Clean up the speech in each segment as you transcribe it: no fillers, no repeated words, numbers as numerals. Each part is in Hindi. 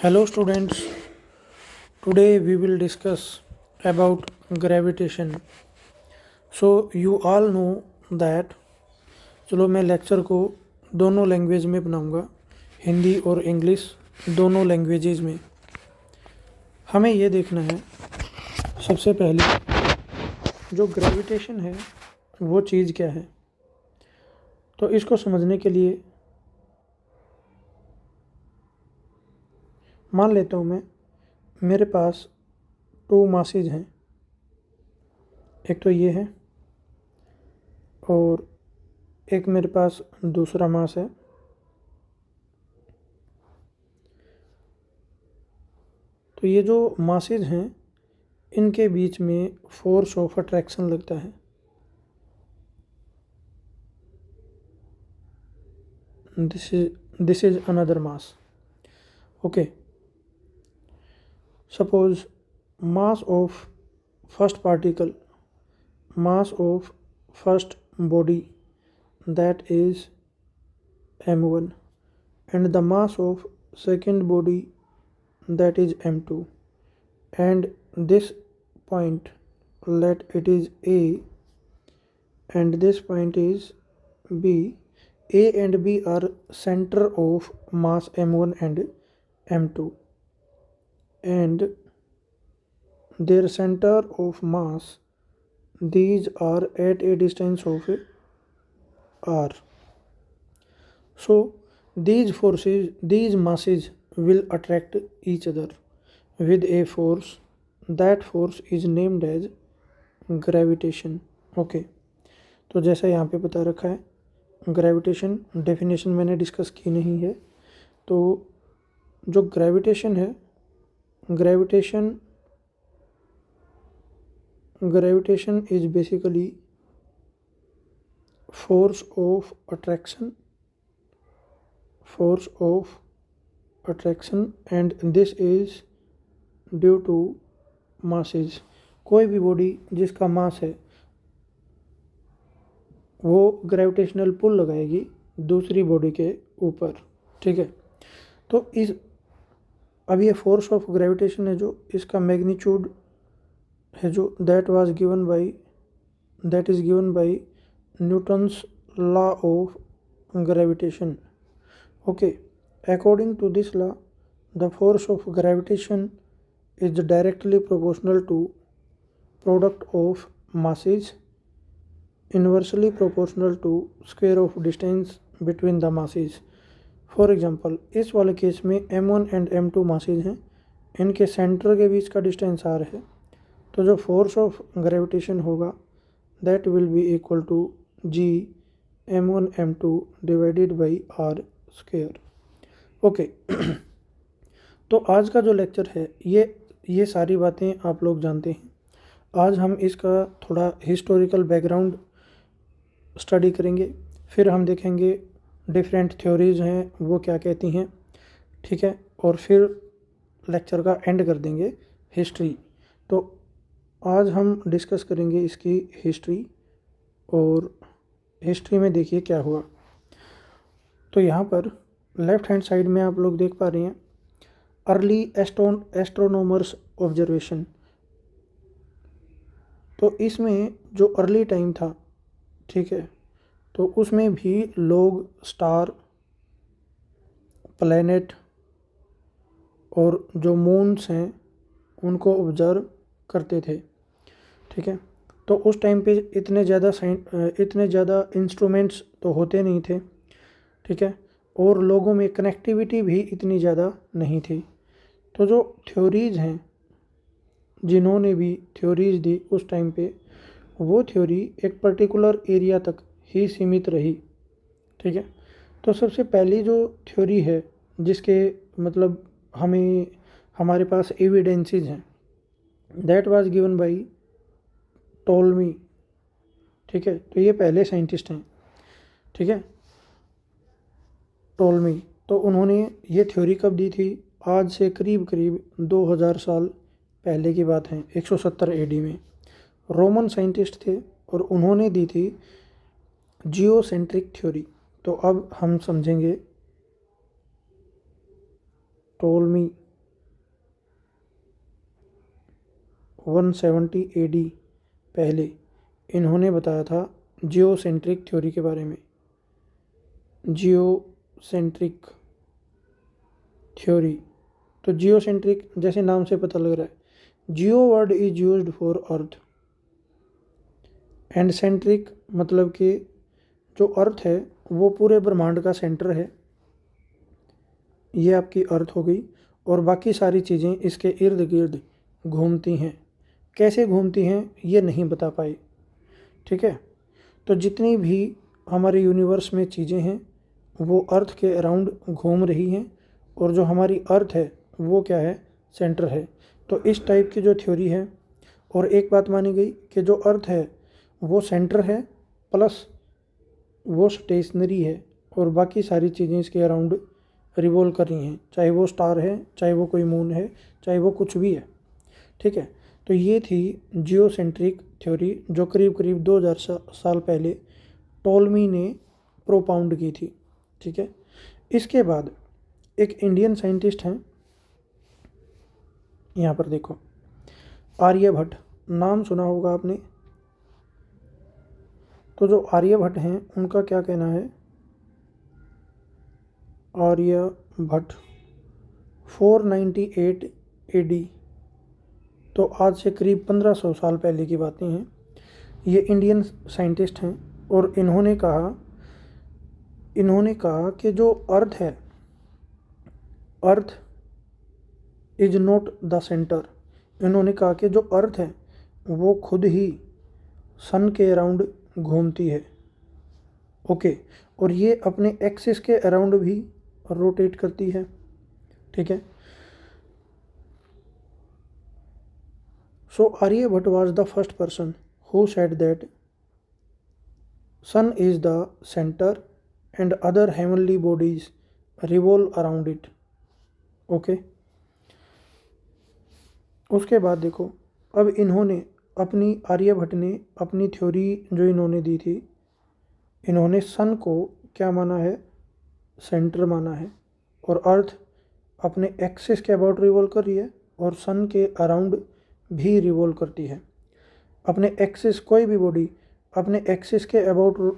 Hello students, today we will discuss about gravitation. So you all know that चलो मैं लेक्चर को दोनों लैंग्वेज में बनाऊंगा, हिंदी और इंग्लिश दोनों लैंग्वेजेज में। हमें ये देखना है सबसे पहले जो ग्रेविटेशन है वो चीज़ क्या है। तो इसको समझने के लिए मान लेता हूँ मैं, मेरे पास टू मासेज हैं, एक तो ये है और एक मेरे पास दूसरा मास है। तो ये जो मासेज हैं इनके बीच में फोर्स ऑफ अट्रैक्शन लगता है। This is another mass. Okay, suppose mass of first particle, mass of first body, that is m1, and the mass of second body, that is m2, and this point, let it is a and this point is b. A and b are center of mass m1 and m2, and their center of mass, these are at a distance of r. So these masses will attract each other with a force. That force is named as gravitation. Okay, तो जैसा यहाँ पे बता रखा है, ग्रेविटेशन डेफिनेशन मैंने डिस्कस की नहीं है। तो जो ग्रेविटेशन है, gravitation is basically force of attraction and this is due to masses. कोई भी बॉडी जिसका मास है वो ग्रेविटेशनल पुल लगाएगी दूसरी बॉडी के ऊपर, ठीक है। तो अब ये फोर्स ऑफ ग्रेविटेशन है जो इसका मैग्नीट्यूड है जो that is given by Newton's law of gravitation. Okay, according to this law, the force of gravitation is directly proportional to product of masses, inversely proportional to square of distance between the masses. For example, इस वाले केस में m1 and m2 masses हैं, इनके सेंटर के बीच का डिस्टेंस r है। तो जो फोर्स ऑफ ग्रेविटेशन होगा that will be equal to g m1 m2 divided by r square. Okay, तो आज का जो लेक्चर है ये सारी बातें आप लोग जानते हैं। आज हम इसका थोड़ा हिस्टोरिकल बैकग्राउंड स्टडी करेंगे, फिर हम देखेंगे डिफरेंट थ्योरीज हैं वो क्या कहती हैं, ठीक है, और फिर लेक्चर का एंड कर देंगे हिस्ट्री। तो आज हम डिस्कस करेंगे इसकी हिस्ट्री, और हिस्ट्री में देखिए क्या हुआ। तो यहाँ पर लेफ्ट हैंड साइड में आप लोग देख पा रहे हैं अर्ली एस्ट्रोनॉमर्स ऑब्जर्वेशन। तो इसमें जो अर्ली टाइम था, ठीक है, तो उसमें भी लोग स्टार, प्लैनेट और जो मून्स हैं उनको ऑब्जर्व करते थे, ठीक है। तो उस टाइम पे इतने ज़्यादा इंस्ट्रूमेंट्स तो होते नहीं थे, ठीक है, और लोगों में कनेक्टिविटी भी इतनी ज़्यादा नहीं थी। तो जो थ्योरीज़ हैं, जिन्होंने भी थ्योरीज़ दी उस टाइम पे, वो थ्योरी एक पर्टिकुलर एरिया तक ही सीमित रही, ठीक है। तो सबसे पहली जो थ्योरी है जिसके मतलब हमारे पास एविडेंसेस हैं, दैट वाज गिवन बाय टोल्मी, ठीक है। तो ये पहले साइंटिस्ट हैं, ठीक है, टोल्मी। तो उन्होंने ये थ्योरी कब दी थी? आज से करीब 2000 साल पहले की बात है, 170 AD में। रोमन साइंटिस्ट थे और उन्होंने दी थी जियोसेंट्रिक थ्योरी। तो अब हम समझेंगे टोल्मी 170 AD पहले इन्होंने बताया था जियोसेंट्रिक थ्योरी के बारे में। जियोसेंट्रिक थ्योरी, तो जियोसेंट्रिक जैसे नाम से पता लग रहा है, geo word is used for earth and centric मतलब कि जो अर्थ है वो पूरे ब्रह्मांड का सेंटर है, ये आपकी अर्थ हो गई, और बाकी सारी चीज़ें इसके इर्द गिर्द घूमती हैं। कैसे घूमती हैं ये नहीं बता पाए, ठीक है। तो जितनी भी हमारे यूनिवर्स में चीज़ें हैं वो अर्थ के अराउंड घूम रही हैं, और जो हमारी अर्थ है वो क्या है, सेंटर है। तो इस टाइप की जो थ्योरी है, और एक बात मानी गई कि जो अर्थ है वो सेंटर है प्लस वो स्टेशनरी है, और बाकी सारी चीज़ें इसके अराउंड रिवॉल्व कर रही हैं, चाहे वो स्टार है, चाहे वो कोई मून है, चाहे वो कुछ भी है, ठीक है। तो ये थी जियोसेंट्रिक थ्योरी जो करीब करीब 2000 साल पहले टॉलमी ने प्रोपाउंड की थी, ठीक है। इसके बाद एक इंडियन साइंटिस्ट हैं, यहाँ पर देखो आर्यभट्ट, नाम सुना होगा आपने। तो जो आर्यभट्ट हैं उनका क्या कहना है, आर्यभट्ट 498 AD, तो आज से करीब 1500 साल पहले की बातें हैं। ये इंडियन साइंटिस्ट हैं, और इन्होंने कहा कि जो अर्थ है, earth is not the centre. इन्होंने कहा कि जो अर्थ है वो खुद ही सन के अराउंड घूमती है, ओके, और ये अपने एक्सिस के अराउंड भी रोटेट करती है, ठीक है। So Aryabhata was the first person who said that sun is the centre and other heavenly bodies revolve around it, okay. उसके बाद देखो, अब आर्यभट्ट ने अपनी थ्योरी जो इन्होंने दी थी, इन्होंने सन को क्या माना है, सेंटर माना है, और अर्थ अपने एक्सिस के अबाउट रिवॉल्व कर रही है, और सन के अराउंड भी रिवॉल्व करती है। अपने एक्सिस, कोई भी बॉडी अपने एक्सिस के अबाउट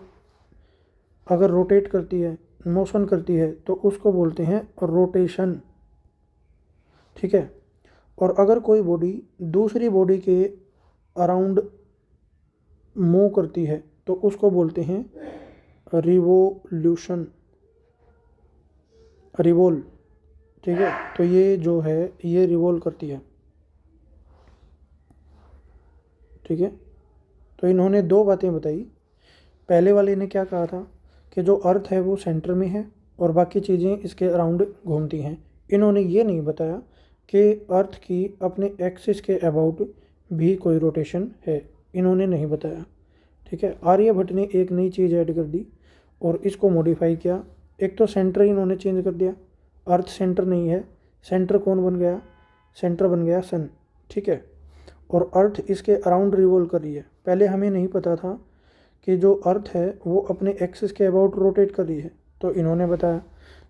अगर रोटेट करती है, मोशन करती है, तो उसको बोलते हैं रोटेशन, ठीक है। और अगर कोई बॉडी दूसरी बॉडी के अराउंड मूव करती है तो उसको बोलते हैं रिवोल्यूशन, रिवोल्व, ठीक है। तो ये जो है ये रिवोल्व करती है, ठीक है। तो इन्होंने दो बातें बताई। पहले वाले ने क्या कहा था कि जो अर्थ है वो सेंटर में है और बाकी चीज़ें इसके अराउंड घूमती हैं। इन्होंने ये नहीं बताया कि अर्थ की अपने एक्सिस के अबाउट भी कोई रोटेशन है, इन्होंने नहीं बताया, ठीक है। आर्यभट्ट ने एक नई चीज़ ऐड कर दी और इसको मॉडिफाई किया। एक तो सेंटर इन्होंने चेंज कर दिया, अर्थ सेंटर नहीं है, सेंटर कौन बन गया, सेंटर बन गया सन, ठीक है। और अर्थ इसके अराउंड रिवॉल्व कर रही है। पहले हमें नहीं पता था कि जो अर्थ है वो अपने एक्सिस के अबाउट रोटेट कर रही है, तो इन्होंने बताया।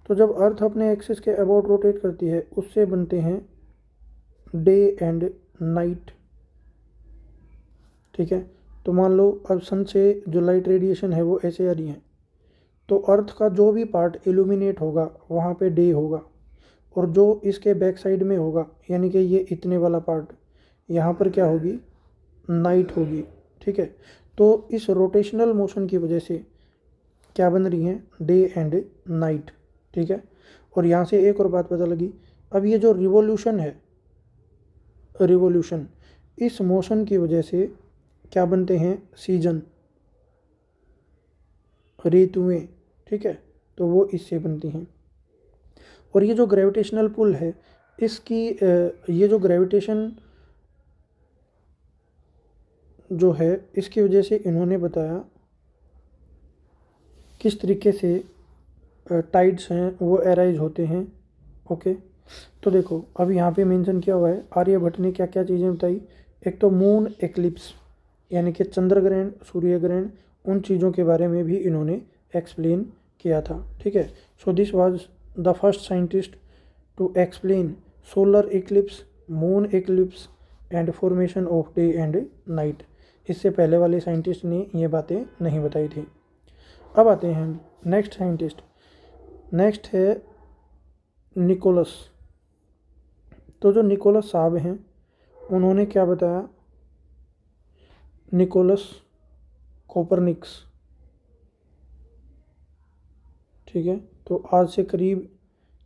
तो जब अर्थ अपने एक्सिस के अबाउट रोटेट करती है उससे बनते हैं डे एंड नाइट, ठीक है। तो मान लो अब सन से जो लाइट रेडिएशन है वो ऐसे आ रही है, तो अर्थ का जो भी पार्ट इल्यूमिनेट होगा वहाँ पे डे होगा, और जो इसके बैक साइड में होगा यानी कि ये इतने वाला पार्ट यहाँ पर क्या होगी, नाइट होगी, ठीक है। तो इस रोटेशनल मोशन की वजह से क्या बन रही हैं, डे एंड नाइट, ठीक है। और यहाँ से एक और बात पता लगी, अब ये जो रिवोल्यूशन है, रिवोल्यूशन, इस मोशन की वजह से क्या बनते हैं, सीजन, ऋतुएं, ठीक है। तो वो इससे बनती हैं। और ये जो ग्रेविटेशनल पुल है इसकी ये जो ग्रेविटेशन जो है इसकी वजह से इन्होंने बताया किस तरीके से टाइड्स हैं वो एराइज होते हैं, ओके। तो देखो अब यहाँ पे मेंशन किया हुआ है आर्यभट्ट ने क्या क्या चीज़ें बताई। एक तो मून एक्लिप्स यानी कि चंद्र ग्रहण, सूर्य ग्रहण, उन चीज़ों के बारे में भी इन्होंने एक्सप्लेन किया था, ठीक है। So this was the first scientist to explain solar eclipse, moon eclipse and formation of day and night. इससे पहले वाले साइंटिस्ट ने ये बातें नहीं बताई थी। अब आते हैं हम नेक्स्ट साइंटिस्ट। नेक्स्ट है निकोलस। तो जो निकोलस साहब हैं उन्होंने क्या बताया, निकोलस कोपरनिकस, ठीक है। तो आज से करीब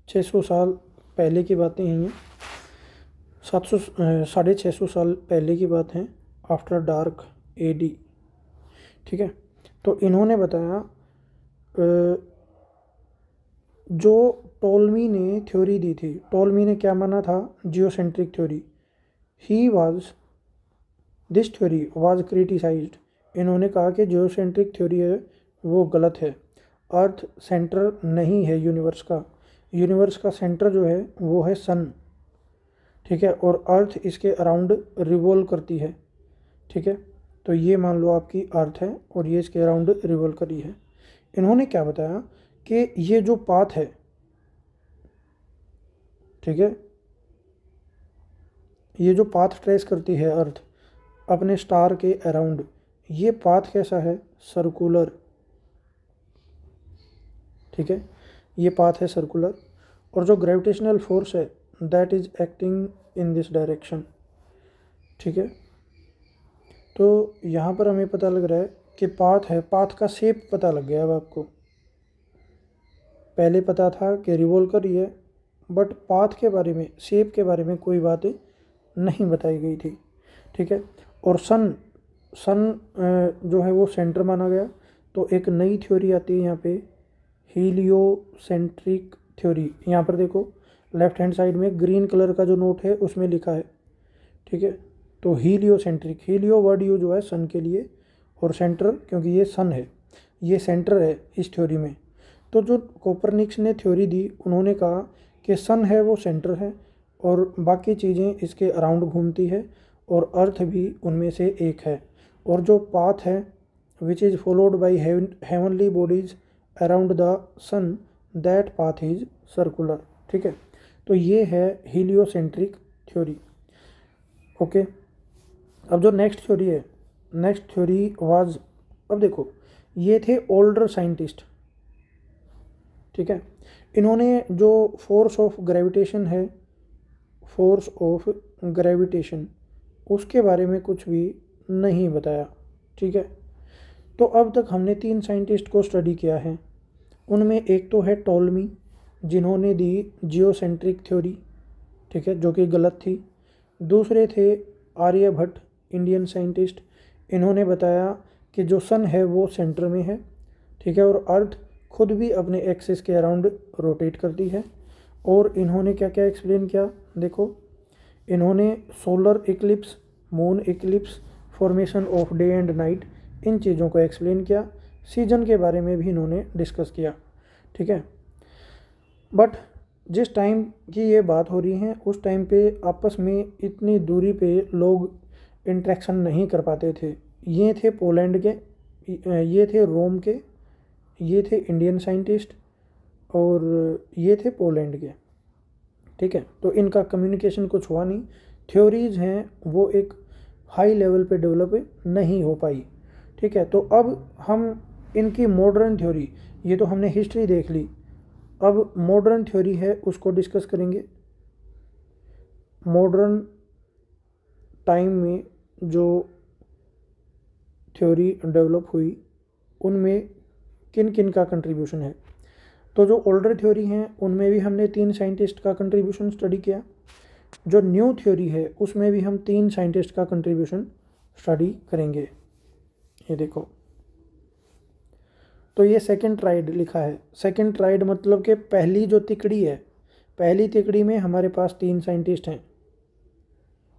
600 साल पहले की बातें हैं ये, 650 साल पहले की बात है, आफ्टर डार्क एडी, ठीक है। तो इन्होंने बताया जो टोल्मी ने थ्योरी दी थी, टोल्मी ने क्या माना था, geocentric theory, this theory was criticised. इन्होंने कहा कि जियोसेंट्रिक थ्योरी है वो गलत है, अर्थ सेंटर नहीं है यूनिवर्स का, यूनिवर्स का सेंटर जो है वो है सन, ठीक है, और अर्थ इसके अराउंड रिवॉल्व करती है, ठीक है। तो ये मान लो आपकी अर्थ है और ये इसके अराउंड रिवॉल्व करी है। इन्होंने क्या बताया कि ये जो पाथ है, ठीक है, ये जो पाथ ट्रेस करती है अर्थ अपने स्टार के अराउंड, ये पाथ कैसा है, सर्कुलर, ठीक है, ये पाथ है सर्कुलर। और जो ग्रेविटेशनल फोर्स है that is acting in this direction, ठीक है। तो यहाँ पर हमें पता लग रहा है कि पाथ है, पाथ का शेप पता लग गया अब आपको। पहले पता था कि रिवॉल्व कर रही है, बट पाथ के बारे में, शेप के बारे में कोई बात नहीं बताई गई थी, ठीक है। और सन जो है वो सेंटर माना गया। तो एक नई थ्योरी आती है यहाँ पे, हीलियोसेंट्रिक थ्योरी। यहाँ पर देखो लेफ्ट हैंड साइड में ग्रीन कलर का जो नोट है उसमें लिखा है, ठीक है। तो हीलियोसेंट्रिक, हीलियो वर्ड यूज हुआ है सन के लिए, और सेंटर क्योंकि ये सन है, ये सेंटर है इस थ्योरी में। तो जो कोपरनिकस ने थ्योरी दी, उन्होंने कहा कि सन है वो सेंटर है और बाकी चीज़ें इसके अराउंड घूमती है और अर्थ भी उनमें से एक है, और जो पाथ है which is followed by heavenly bodies around the sun, that path is circular, ठीक है। तो ये है हीलियोसेंट्रिक थ्योरी, ओके। अब जो नेक्स्ट थ्योरी है, नेक्स्ट थ्योरी वाज, अब देखो ये थे ओल्डर साइंटिस्ट, ठीक है। इन्होंने जो फोर्स ऑफ ग्रेविटेशन है, फोर्स ऑफ ग्रेविटेशन, उसके बारे में कुछ भी नहीं बताया, ठीक है। तो अब तक हमने 3 साइंटिस्ट को स्टडी किया है। उनमें एक तो है टोल्मी, जिन्होंने दी जियोसेंट्रिक थ्योरी, ठीक है, जो कि गलत थी। दूसरे थे आर्यभट्ट, इंडियन साइंटिस्ट, इन्होंने बताया कि जो सन है वो सेंटर में है, ठीक है, और अर्थ खुद भी अपने एक्सिस के अराउंड रोटेट करती है। और इन्होंने क्या क्या एक्सप्लेन किया, देखो इन्होंने solar eclipse, moon eclipse, formation of day and night, इन चीज़ों को एक्सप्लेन किया। सीजन के बारे में भी इन्होंने डिस्कस किया, ठीक है। बट जिस टाइम की ये बात हो रही है उस टाइम पे आपस में इतनी दूरी पे लोग इंटरेक्शन नहीं कर पाते थे। ये थे पोलैंड के, ये थे रोम के, ये थे इंडियन साइंटिस्ट, और ये थे पोलैंड के, ठीक है। तो इनका कम्युनिकेशन कुछ हुआ नहीं, थ्योरीज हैं वो एक हाई लेवल पे डेवलप नहीं हो पाई, ठीक है। तो अब हम इनकी मॉडर्न थ्योरी, ये तो हमने हिस्ट्री देख ली, अब मॉडर्न थ्योरी है उसको डिस्कस करेंगे। मॉडर्न टाइम में जो थ्योरी डेवलप हुई उनमें किन किन का कंट्रीब्यूशन है। तो जो ओल्डर थ्योरी हैं उनमें भी हमने 3 साइंटिस्ट का कंट्रीब्यूशन स्टडी किया। जो न्यू थ्योरी है उसमें भी हम 3 साइंटिस्ट का कंट्रीब्यूशन स्टडी करेंगे। ये देखो, तो ये सेकंड ट्राइड लिखा है। सेकंड ट्राइड मतलब कि पहली जो तिकड़ी है, पहली तिकड़ी में हमारे पास 3 साइंटिस्ट हैं,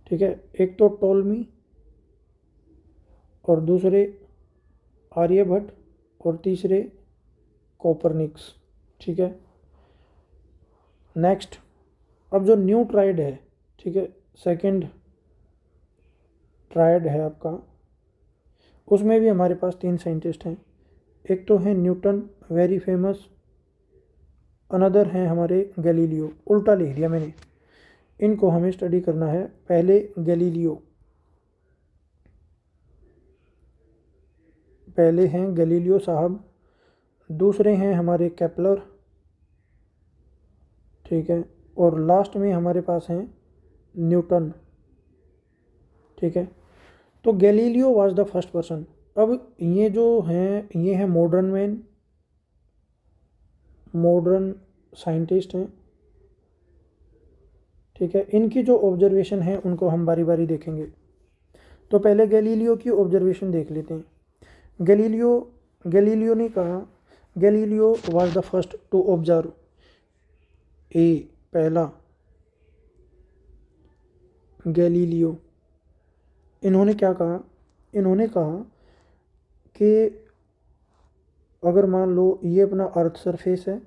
ठीक है। एक तो टोल्मी, और दूसरे आर्यभट्ट, और तीसरे कोपरनिकस, ठीक है। नेक्स्ट, अब जो न्यू ट्राइड है, ठीक है, सेकंड ट्राइड है आपका, उसमें भी हमारे पास 3 साइंटिस्ट हैं। एक तो है न्यूटन, वेरी फेमस, अनदर हैं हमारे गैलीलियो, उल्टा लिख दिया मैंने, इनको हमें स्टडी करना है। पहले गैलीलियो, पहले हैं गैलीलियो साहब, दूसरे हैं हमारे केपलर, ठीक है, और लास्ट में हमारे पास हैं न्यूटन, ठीक है। तो Galileo was the first person. अब ये जो हैं ये हैं मॉडर्न मैन, मॉडर्न साइंटिस्ट हैं, ठीक है। इनकी जो ऑब्जर्वेशन है उनको हम बारी बारी देखेंगे। तो पहले गैलीलियो की ऑब्जर्वेशन देख लेते हैं। गैलीलियो ने कहा, Galileo was the first to observe, पहला गैलीलियो। इन्होंने क्या कहा, इन्होंने कहा कि अगर मान लो ये अपना अर्थ सरफेस है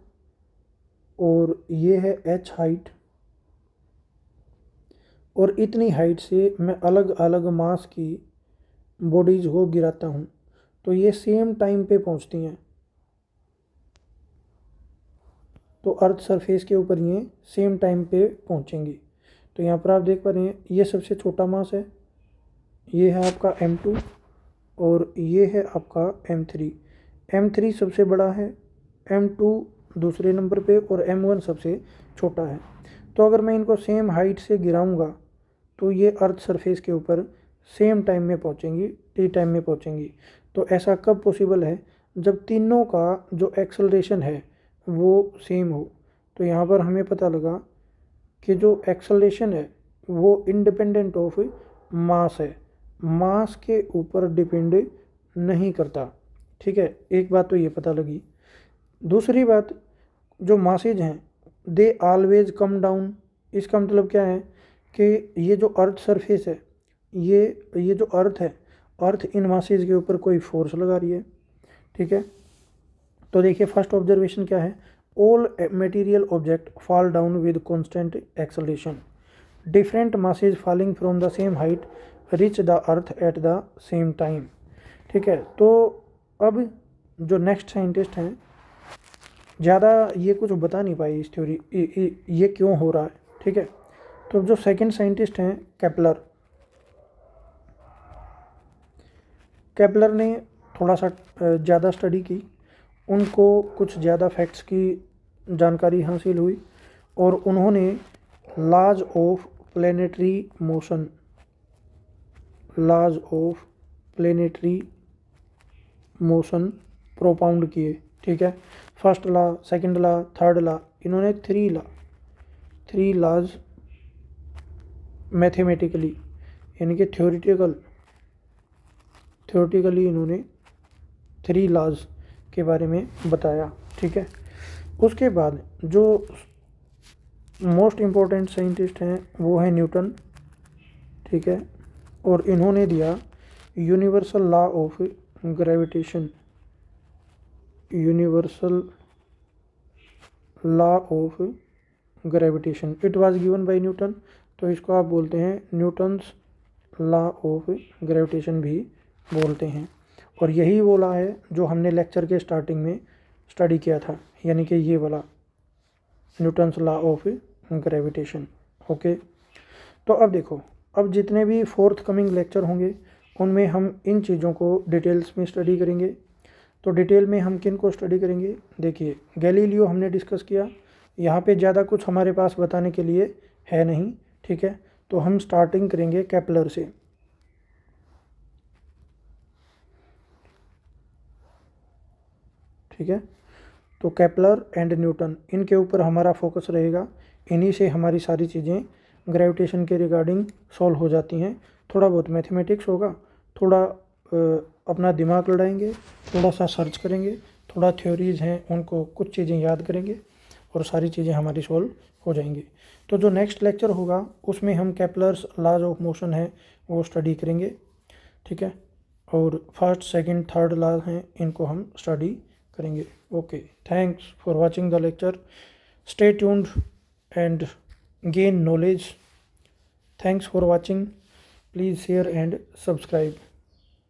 और ये है h हाइट, और इतनी हाइट से मैं अलग अलग मास की बॉडीज़ को गिराता हूँ तो ये सेम टाइम पे पहुँचती हैं। तो अर्थ सरफेस के ऊपर ये सेम टाइम पे पहुँचेंगी। तो यहाँ पर आप देख पा रहे हैं ये सबसे छोटा मास है, ये है आपका M2 और ये है आपका M3। M3 सबसे बड़ा है, M2 दूसरे नंबर पे और M1 सबसे छोटा है। तो अगर मैं इनको सेम हाइट से गिराऊंगा तो ये अर्थ सरफेस के ऊपर सेम टाइम में पहुंचेंगी, टी टाइम में पहुंचेंगी। तो ऐसा कब पॉसिबल है, जब तीनों का जो एक्सेलरेशन है वो सेम हो। तो यहाँ पर हमें पता लगा कि जो एक्सेलरेशन है वो इंडिपेंडेंट ऑफ मास है, मास के ऊपर डिपेंड नहीं करता, ठीक है। एक बात तो ये पता लगी। दूसरी बात, जो मासेज हैं दे ऑलवेज कम डाउन। इसका मतलब क्या है कि ये जो अर्थ सरफेस है, ये जो अर्थ है, अर्थ इन मासेज के ऊपर कोई फोर्स लगा रही है, ठीक है। तो देखिए फर्स्ट ऑब्जर्वेशन क्या है, all material object fall down with constant acceleration, different masses falling from the same height reach the earth at the same time, ठीक है। तो अब जो नेक्स्ट साइंटिस्ट हैं ज़्यादा ये कुछ बता नहीं पाई इस थ्योरी ये क्यों हो रहा है, ठीक है। तो जो सेकंड साइंटिस्ट हैं केपलर, केपलर ने थोड़ा सा ज़्यादा स्टडी की, उनको कुछ ज़्यादा फैक्ट्स की जानकारी हासिल हुई और उन्होंने laws of planetary motion, laws of planetary motion propound किए, ठीक है। First law, second law, third law, इन्होंने थ्री लॉज मैथमेटिकली यानी कि थ्योरेटिकली इन्होंने 3 लॉज के बारे में बताया, ठीक है। उसके बाद जो मोस्ट इम्पोर्टेंट साइंटिस्ट हैं वो है न्यूटन, ठीक है, और इन्होंने दिया universal law of gravitation, universal law of gravitation, it was given by Newton. तो इसको आप बोलते हैं न्यूटन्स लॉ ऑफ ग्रेविटेशन भी बोलते हैं। और यही वो लॉ है जो हमने लेक्चर के स्टार्टिंग में स्टडी किया था, यानी कि ये वाला Newton's law of gravitation, okay. तो अब देखो, अब जितने भी फोर्थ कमिंग लेक्चर होंगे उनमें हम इन चीज़ों को डिटेल्स में स्टडी करेंगे। तो डिटेल में हम किन को स्टडी करेंगे, देखिए गैलीलियो हमने डिस्कस किया, यहाँ पे ज़्यादा कुछ हमारे पास बताने के लिए है नहीं, ठीक है। तो हम स्टार्टिंग करेंगे केपलर से, ठीक है। तो केपलर एंड न्यूटन, इनके ऊपर हमारा फोकस रहेगा, इन्हीं से हमारी सारी चीज़ें ग्रेविटेशन के रिगार्डिंग सॉल्व हो जाती हैं। थोड़ा बहुत मैथमेटिक्स होगा, थोड़ा अपना दिमाग लड़ाएंगे, थोड़ा सा सर्च करेंगे, थोड़ा थ्योरीज हैं उनको कुछ चीज़ें याद करेंगे और सारी चीज़ें हमारी सॉल्व हो जाएंगी। तो जो नेक्स्ट लेक्चर होगा उसमें हम केपलर्स लॉज ऑफ मोशन है वो स्टडी करेंगे, ठीक है। और फर्स्ट, सेकंड, थर्ड लॉ हैं इनको हम स्टडी करेंगे, okay. Thanks for watching the lecture, stay tuned and gain knowledge. Thanks for watching, please share and subscribe.